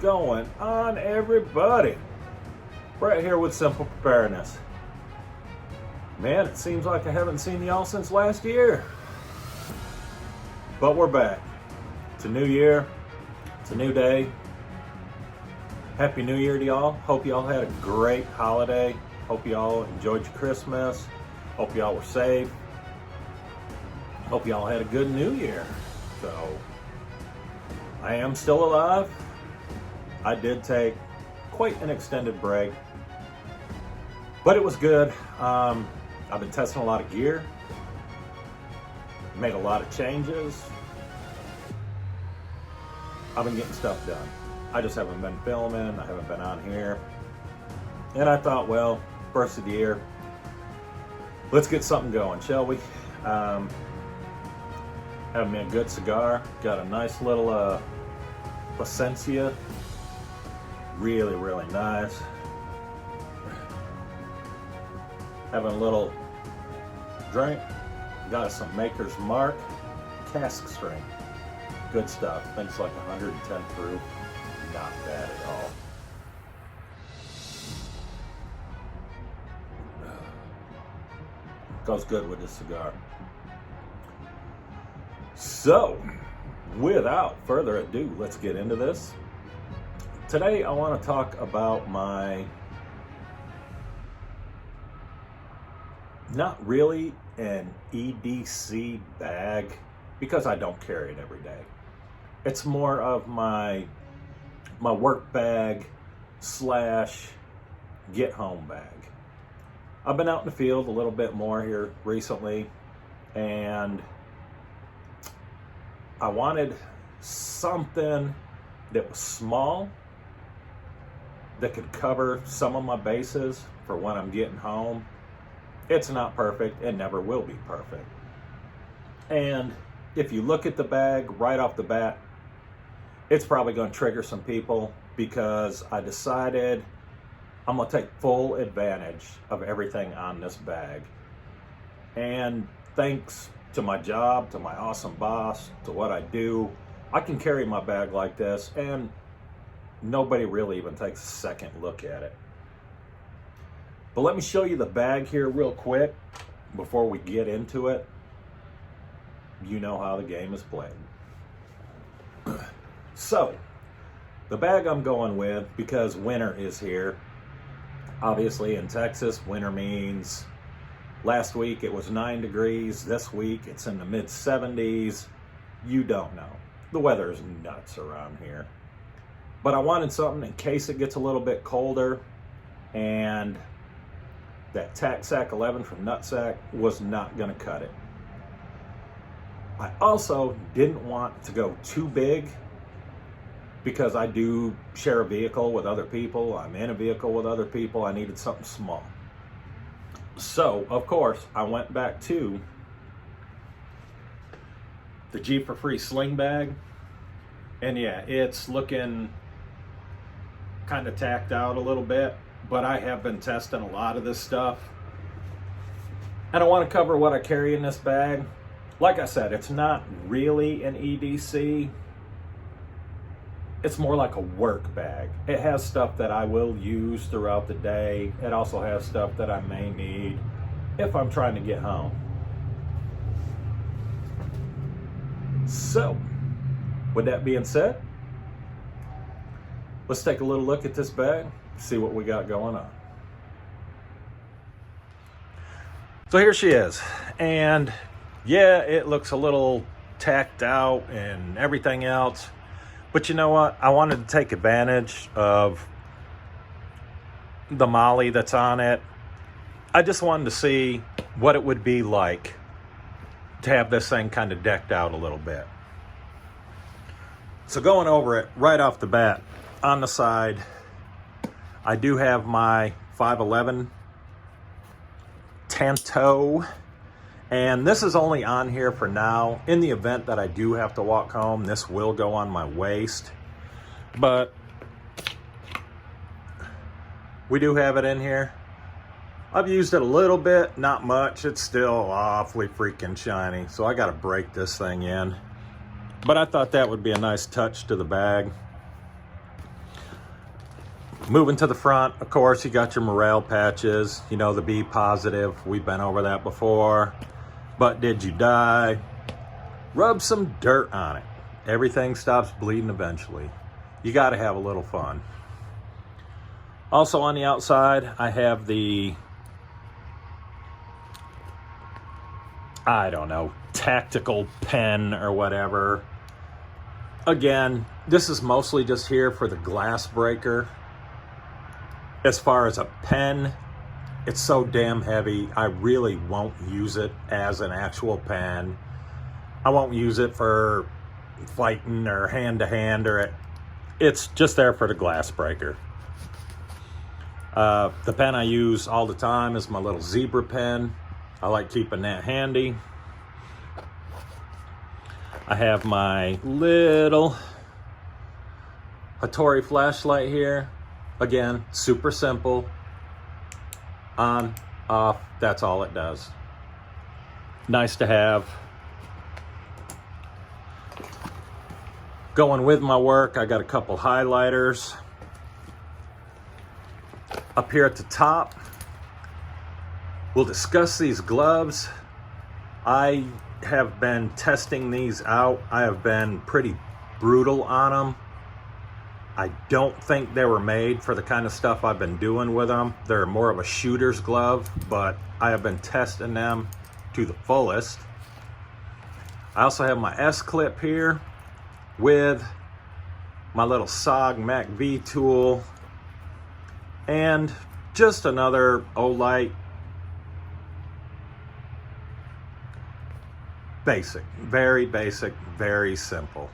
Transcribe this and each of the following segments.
going on, everybody? Brett here with Simple Preparedness. Man, it seems like I haven't seen y'all since last year. But we're back. It's a new year. It's a new day. Happy New Year to y'all. Hope y'all had a great holiday. Hope y'all enjoyed your Christmas. Hope y'all were safe. Hope y'all had a good New Year. So, I am still alive. I did take quite an extended break, but it was good. I've been testing a lot of gear, made a lot of changes. I've been getting stuff done. I just haven't been filming, I haven't been on here. And I thought, well, first of the year, let's get something going, shall we? Having me a good cigar. Got a nice little Plasencia. Really, really nice. Having a little drink. Got some Maker's Mark cask strength. Good stuff. Things like 110 proof. Not bad at all. Goes good with this cigar. So, without further ado, let's get into this. Today I want to talk about my, not really an EDC bag, because I don't carry it every day. It's more of my work bag slash get home bag. I've been out in the field a little bit more here recently, and I wanted something that was small, that could cover some of my bases for when I'm getting home. It's not perfect, it never will be perfect. And if you look at the bag right off the bat, it's probably going to trigger some people, because I decided I'm going to take full advantage of everything on this bag. And thanks to my job, to my awesome boss, to what I do, I can carry my bag like this and nobody really even takes a second look at it. But let me show you the bag here real quick before we get into it. You know how the game is played. So, the bag I'm going with, because winter is here. Obviously in Texas, winter means last week it was 9 degrees. This week it's in the mid 70s. You don't know. The weather is nuts around here. But I wanted something in case it gets a little bit colder, and that TacSac 11 from Nutsack was not going to cut it. I also didn't want to go too big, because I do share a vehicle with other people. I'm in a vehicle with other people. I needed something small. So, of course, I went back to the G4Free sling bag. And yeah, it's looking kind of tacked out a little bit, but I have been testing a lot of this stuff. And I want to cover what I carry in this bag. Like I said, it's not really an EDC. It's more like a work bag. It has stuff that I will use throughout the day. It also has stuff that I may need if I'm trying to get home. So, with that being said, let's take a little look at this bag, see what we got going on. So here she is. And yeah, it looks a little tacked out and everything else. But you know what? I wanted to take advantage of the Molly that's on it. I just wanted to see what it would be like to have this thing kind of decked out a little bit. So going over it right off the bat, on the side, I do have my 511 Tanto. And this is only on here for now. In the event that I do have to walk home, this will go on my waist. But we do have it in here. I've used it a little bit, not much. It's still awfully freaking shiny. So I got to break this thing in. But I thought that would be a nice touch to the bag. Moving to the front, of course, you got your morale patches, you know, the B positive. We've been over that before. But did you die? Rub some dirt on it. Everything stops bleeding eventually. You got to have a little fun. Also on the outside, I have the, I don't know, tactical pen or whatever. Again, this is mostly just here for the glass breaker. As far as a pen, it's so damn heavy, I really won't use it as an actual pen. I won't use it for fighting or hand-to-hand, or it's just there for the glass breaker. The pen I use all the time is my little zebra pen. I like keeping that handy. I have my little Hattori flashlight here. Again, super simple. On, off, that's all it does. Nice to have. Going with my work, I got a couple highlighters. Up here at the top, we'll discuss these gloves. I have been testing these out. I have been pretty brutal on them. I don't think they were made for the kind of stuff I've been doing with them. They're more of a shooter's glove, but I have been testing them to the fullest. I also have my S-clip here with my little SOG Mac V tool and just another Olight. Basic, very simple.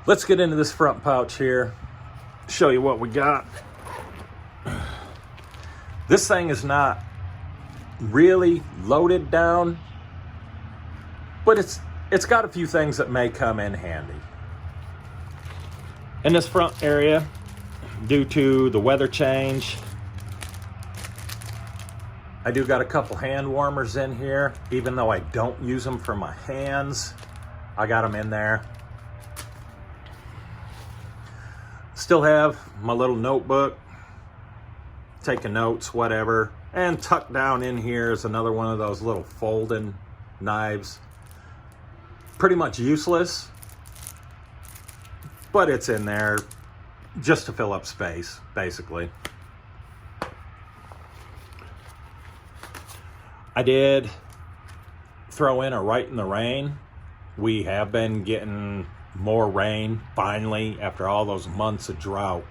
Let's get into this front pouch here, show you what we got. This thing is not really loaded down, but it's got a few things that may come in handy. In this front area, due to the weather change, I do got a couple hand warmers in here. Even though I don't use them for my hands, I got them in there. Still have my little notebook, taking notes, whatever. And tucked down in here is another one of those little folding knives. Pretty much useless, but it's in there just to fill up space, basically. I did throw in a Right in the Rain. We have been getting more rain, finally, after all those months of drought.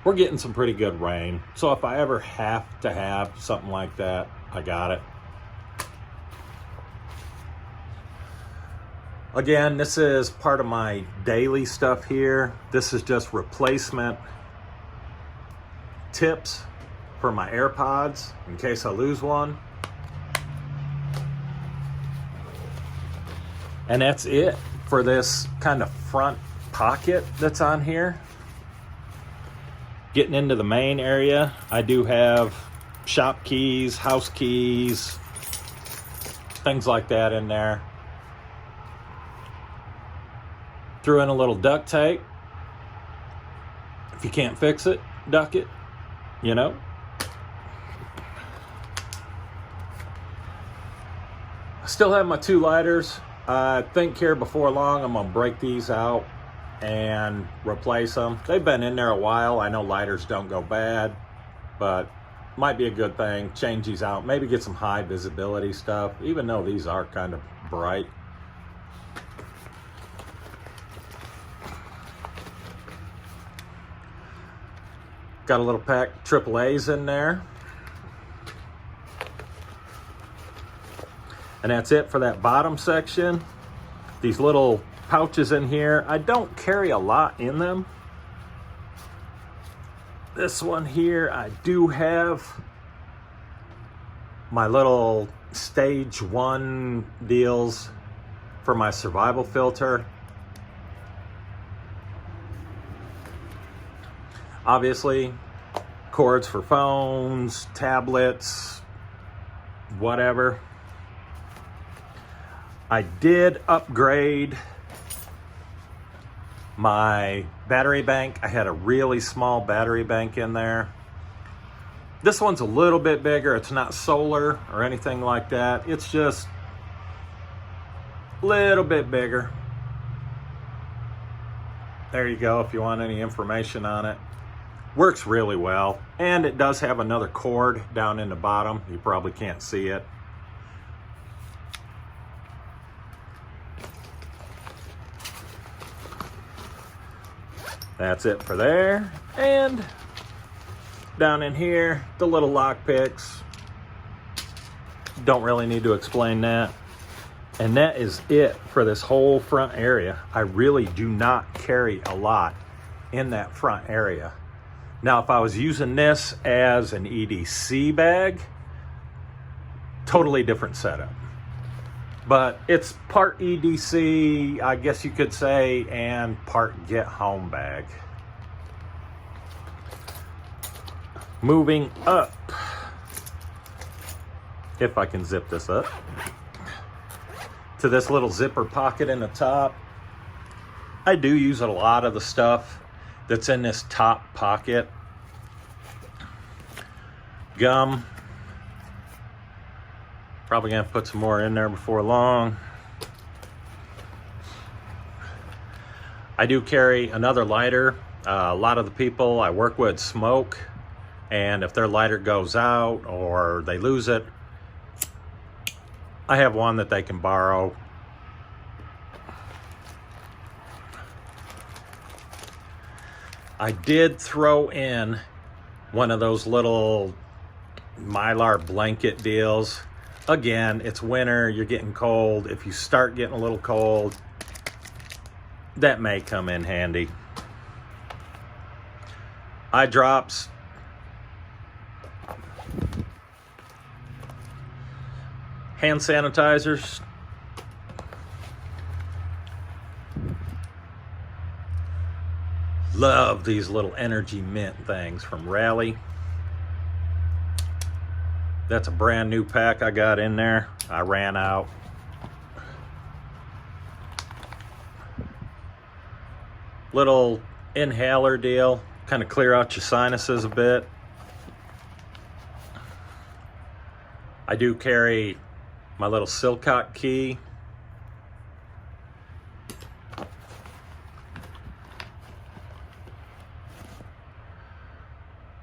We're getting some pretty good rain. So if I ever have to have something like that, I got it. Again, this is part of my daily stuff here. This is just replacement tips for my AirPods in case I lose one. And that's it for this kind of front pocket that's on here. Getting into the main area, I do have shop keys, house keys, things like that in there. Threw in a little duct tape. If you can't fix it, duck it, you know. I still have my 2 lighters. I think here before long I'm gonna break these out and replace them. They've been in there a while. I know lighters don't go bad, but might be a good thing. Change these out, maybe get some high visibility stuff, even though these are kind of bright. Got a little pack AAA's in there. And that's it for that bottom section. These little pouches in here, I don't carry a lot in them. This one here, I do have my little stage 1 deals for my survival filter. Obviously, cords for phones, tablets, whatever. I did upgrade My battery bank, I had a really small battery bank in there. This one's a little bit bigger. It's not solar or anything like that. It's just a little bit bigger. There you go if you want any information on it. Works really well. And it does have another cord down in the bottom. You probably can't see it. That's it for there. And down in here, the little lock picks. Don't really need to explain that. And that is it for this whole front area. I really do not carry a lot in that front area. Now, if I was using this as an EDC bag, totally different setup. But it's part EDC, I guess you could say, and part get home bag. Moving up, if I can zip this up, to this little zipper pocket in the top. I do use a lot of the stuff that's in this top pocket. Gum. Probably gonna put some more in there before long. I do carry another lighter. A lot of the people I work with smoke, and if their lighter goes out or they lose it, I have one that they can borrow. I did throw in one of those little Mylar blanket deals. Again, it's winter, you're getting cold. If you start getting a little cold, that may come in handy. Eye drops. Hand sanitizers. Love these little energy mint things from Rally. That's a brand new pack I got in there. I ran out. Little inhaler deal, kind of clear out your sinuses a bit. I do carry my little Silcock key.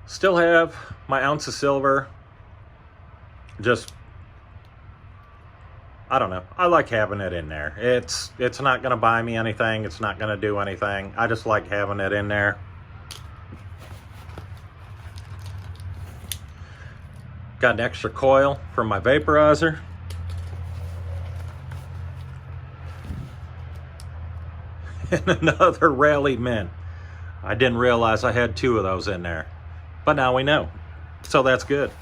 Still have my ounce of silver. Just, I don't know. I like having it in there. It's not gonna buy me anything. It's not gonna do anything. I just like having it in there. Got an extra coil for my vaporizer. And another Rally mint. I didn't realize I had two of those in there, but now we know. So that's good.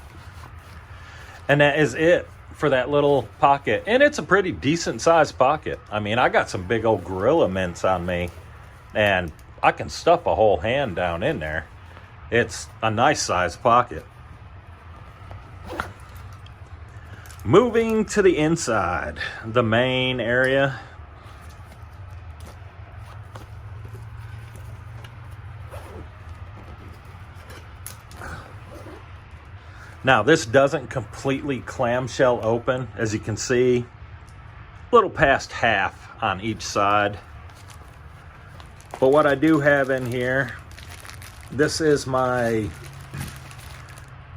And that is it for that little pocket. And it's a pretty decent sized pocket. I mean, I got some big old Gorilla mints on me, and I can stuff a whole hand down in there. It's a nice sized pocket. Moving to the inside, the main area. Now, this doesn't completely clamshell open, as you can see, a little past half on each side. But what I do have in here, this is my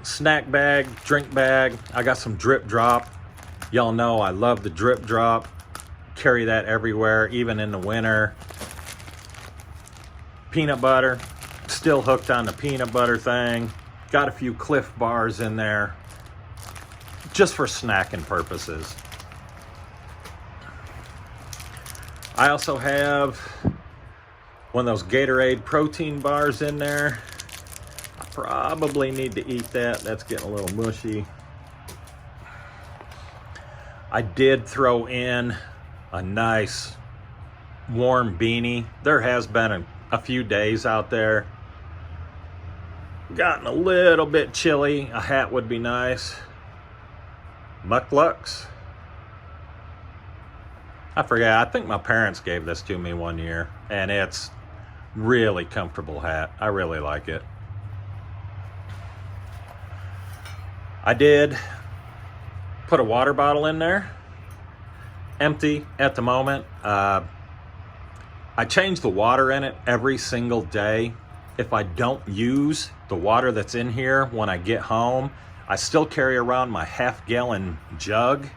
snack bag, drink bag. I got some Drip Drop. Y'all know I love the Drip Drop. Carry that everywhere, even in the winter. Peanut butter, still hooked on the peanut butter thing. Got a few Cliff bars in there, just for snacking purposes. I also have one of those Gatorade protein bars in there. I probably need to eat that. That's getting a little mushy. I did throw in a nice warm beanie. There has been a few days out there. Gotten a little bit chilly. A hat would be nice. Mucklucks. I forget. I think my parents gave this to me one year, and it's Really comfortable hat. I really like it. I did put a water bottle in there. Empty at the moment. I change the water in it every single day. If I don't use the water that's in here when I get home, I still carry around my half-gallon jug.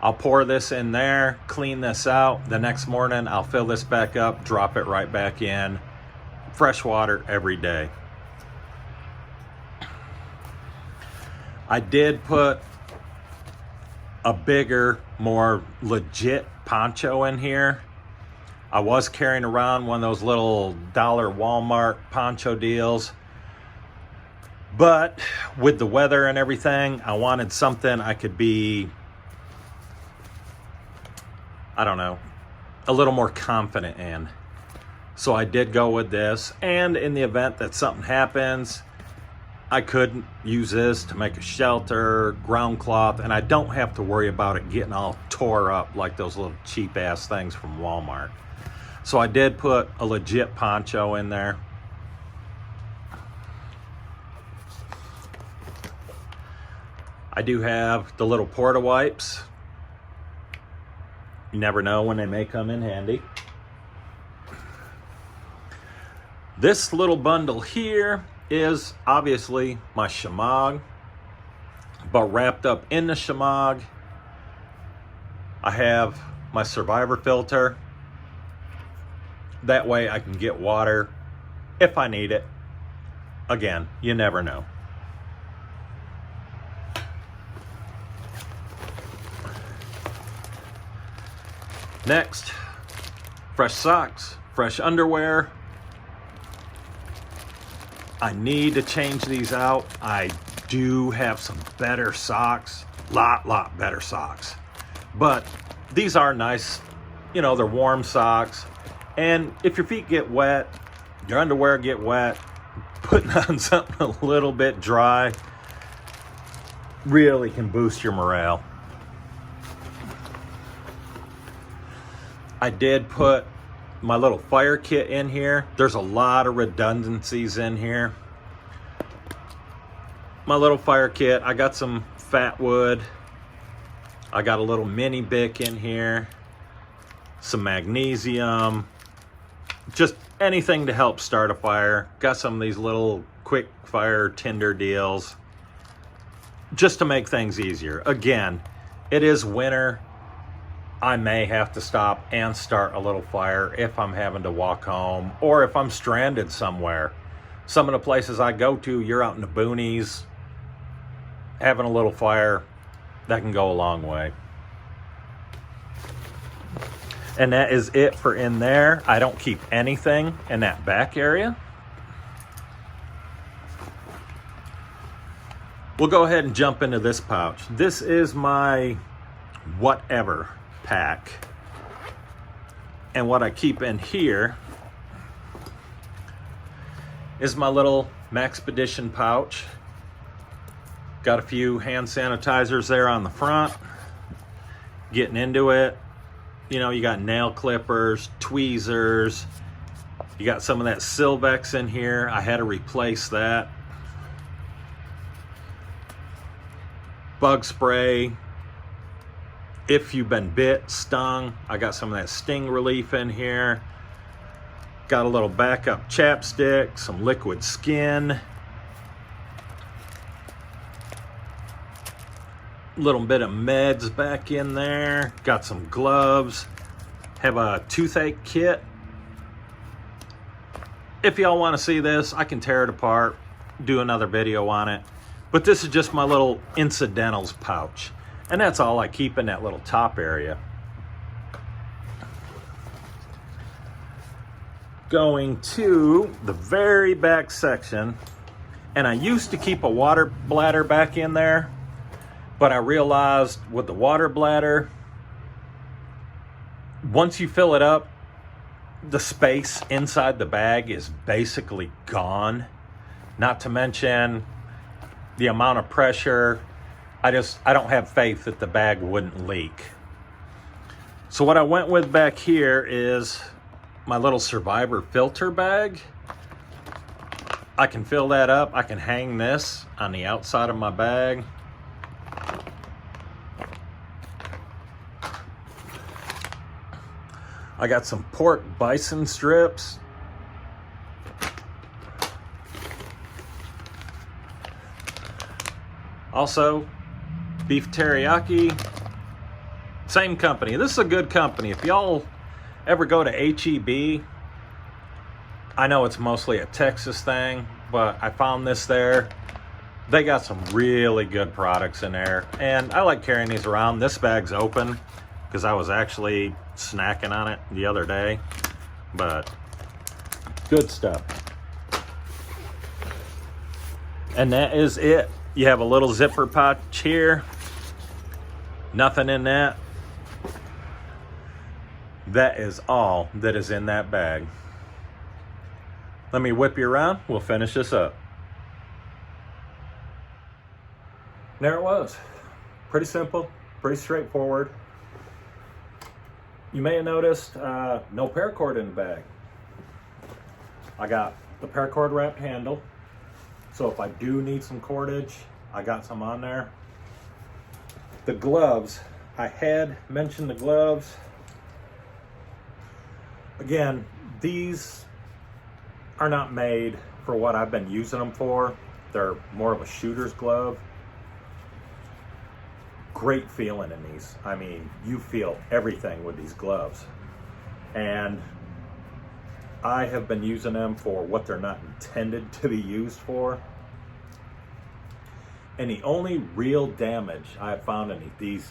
I'll pour this in there, clean this out. The next morning, I'll fill this back up, drop it right back in. Fresh water every day. I did put a bigger, more legit poncho in here. I was carrying around one of those little dollar Walmart poncho deals. But with the weather and everything, I wanted something I could be, I don't know, a little more confident in. So I did go with this. And in the event that something happens, I could use this to make a shelter, ground cloth, and I don't have to worry about it getting all tore up like those little cheap ass things from Walmart. So I did put a legit poncho in there. I do have the little Porta wipes. You never know when they may come in handy. This little bundle here is obviously my Shemagh, but wrapped up in the Shemagh, I have my Survivor filter. That way I can get water if I need it. Again, you never know. Next, fresh socks, fresh underwear. I need to change these out. I do have some better socks, lot better socks. But these are nice, you know, they're warm socks. And if your feet get wet, your underwear get wet, putting on something a little bit dry really can boost your morale. I did put my little fire kit in here. There's a lot of redundancies in here. My little fire kit, I got some fat wood. I got a little mini Bic in here. Some magnesium. Just anything to help start a fire. Got some of these little quick fire tinder deals. Just to make things easier. Again, it is winter. I may have to stop and start a little fire if I'm having to walk home or if I'm stranded somewhere. Some of the places I go to, you're out in the boonies. Having a little fire, that can go a long way. And that is it for in there. I don't keep anything in that back area. We'll go ahead and jump into this pouch. This is my whatever pack. And what I keep in here is my little Maxpedition pouch. Got a few hand sanitizers there on the front. Getting into it. You know, you got nail clippers, tweezers. You got some of that Silvex in here. I had to replace that. Bug spray. If you've been bit, stung, I got some of that sting relief in here. Got a little backup chapstick, some liquid skin. Little bit of meds back in there. Got some gloves. Have a toothache kit. If y'all want to see this, I can tear it apart, do another video on it. But this is just my little incidentals pouch. And that's all I keep in that little top area. Going to the very back section. And I used to keep a water bladder back in there. But I realized with the water bladder, once you fill it up, the space inside the bag is basically gone. Not to mention the amount of pressure. I don't have faith that the bag wouldn't leak. So what I went with back here is my little Survivor filter bag. I can fill that up. I can hang this on the outside of my bag. I got some pork bison strips. Also, beef teriyaki. Same company. This is a good company. If y'all ever go to H-E-B, I know it's mostly a Texas thing, but I found this there. They got some really good products in there, and I like carrying these around. This bag's open because I was actually snacking on it the other day, but good stuff. And that is it. You have a little zipper pouch here. Nothing in that. That is all that is in that bag. Let me whip you around. We'll finish this up. There it was. Pretty simple, pretty straightforward. You may have noticed no paracord in the bag. I got the paracord wrapped handle. So if I do need some cordage, I got some on there. The gloves, I had mentioned the gloves. Again, these are not made for what I've been using them for. They're more of a shooter's glove. Great feeling in these. I mean, you feel everything with these gloves. And I have been using them for what they're not intended to be used for. And the only real damage I have found in these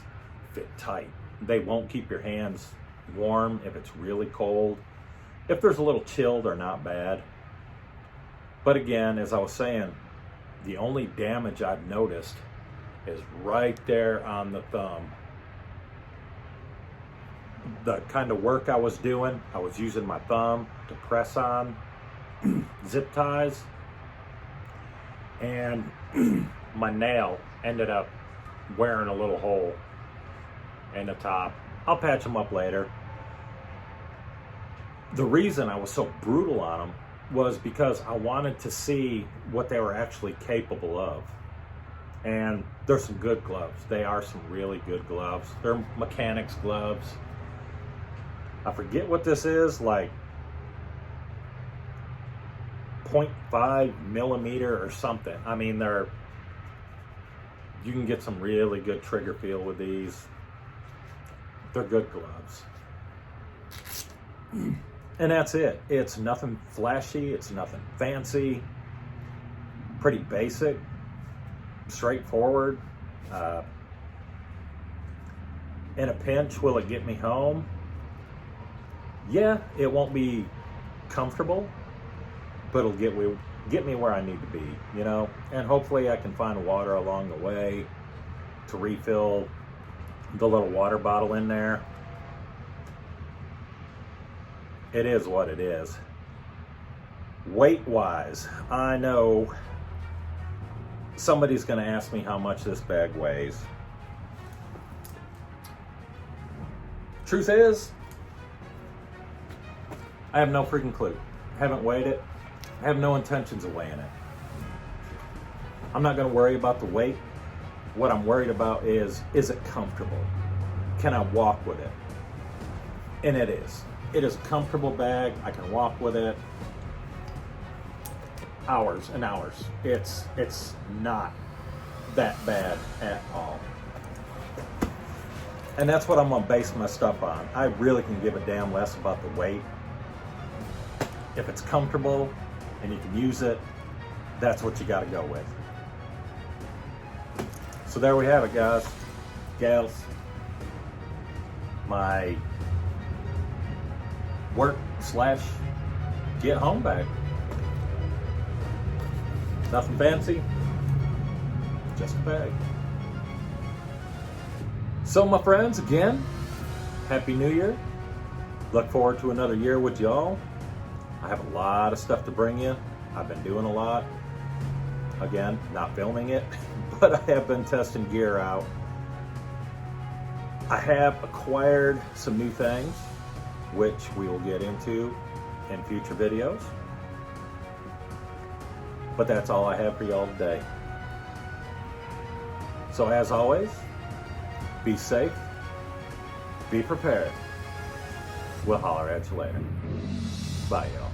fit tight. They won't keep your hands warm if it's really cold. If there's a little chill, they're not bad. But again, as I was saying, the only damage I've noticed is right there on the thumb. The kind of work I was doing, I was using my thumb to press on zip ties, and my nail ended up wearing a little hole in the top. I'll patch them up later. The reason I was so brutal on them was because I wanted to see what they were actually capable of. And they're some good gloves. They are some really good gloves. They're mechanics gloves. I forget what this is, like 0.5 millimeter or something. I mean, you can get some really good trigger feel with these. They're good gloves. And that's it. It's nothing flashy. It's nothing fancy. Pretty basic. Straightforward. In a pinch, will it get me home? Yeah, it won't be comfortable, but it'll get me where I need to be, you know? And hopefully I can find water along the way to refill the little water bottle in there. It is what it is. Weight-wise, I know somebody's going to ask me how much this bag weighs. Truth is, I have no freaking clue. I haven't weighed it. I have no intentions of weighing it. I'm not going to worry about the weight. What I'm worried about is it comfortable? Can I walk with it? And it is. It is a comfortable bag. I can walk with it hours and hours. It's not that bad at all. And that's what I'm gonna base my stuff on. I really can give a damn less about the weight. If it's comfortable and you can use it, that's what you gotta go with. So there we have it, guys, gals. My work/get home bag. Nothing fancy, just a bag. So my friends, again, Happy New Year. Look forward to another year with y'all. I have a lot of stuff to bring you. I've been doing a lot. Again, not filming it, but I have been testing gear out. I have acquired some new things, which we will get into in future videos. But that's all I have for y'all today. So as always, be safe, be prepared. We'll holler at you later. Bye, y'all.